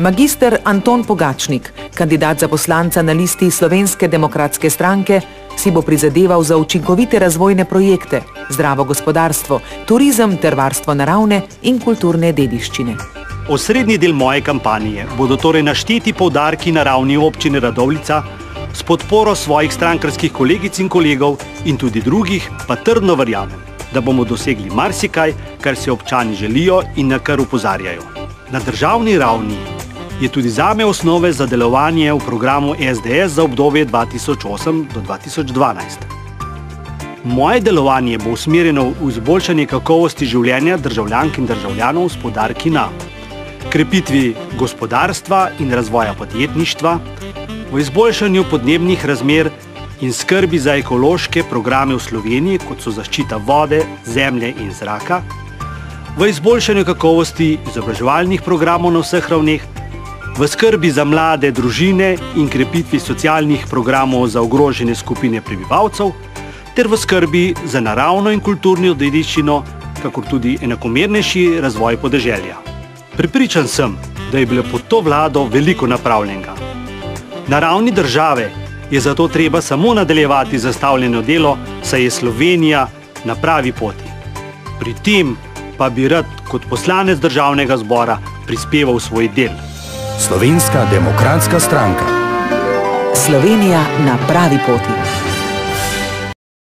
Magister Anton Pogačnik, kandidat za poslanca na listi Slovenske demokratske stranke, si bo prizadeval za učinkovite razvojne projekte, zdravo gospodarstvo, turizem ter varstvo naravne in kulturne dediščine. Osrednji del moje kampanje bodo torej našteti poudarki na ravni občine Radovljica s podporo svojih strankarskih kolegic in kolegov in tudi drugih, pa trdno verjamem, da bomo dosegli marsikaj, kar si občani želijo in na kar opozarjajo. Na državni ravni je tudi zame osnove za delovanje v programu SDS za obdobje 2008 do 2012. Moje delovanje bo usmerjeno v izboljšanje kakovosti življenja državljank in državljanov s poudarki na krepitvi gospodarstva in razvoja podjetništva, v izboljšanju podnebnih razmer in skrbi za ekološke programe v Sloveniji, kot so zaščita vode, zemlje in zraka, v izboljšanju kakovosti izobraževalnih programov na vseh ravneh, v skrbi za mlade družine in krepitvi socialnih programov za ogrožene skupine prebivalcev, ter v skrbi za naravno in kulturno dediščino, kakor tudi enakomernejši razvoj podeželja. Prepričan sem, da je bilo pod to vlado veliko napravljenega. Na ravni države je zato treba samo nadaljevati zastavljeno delo, saj je Slovenija na pravi poti. Pri tem pa bi rad kot poslanec državnega zbora prispeval svoj del. Slovenska demokratska stranka. Slovenija na pravi poti.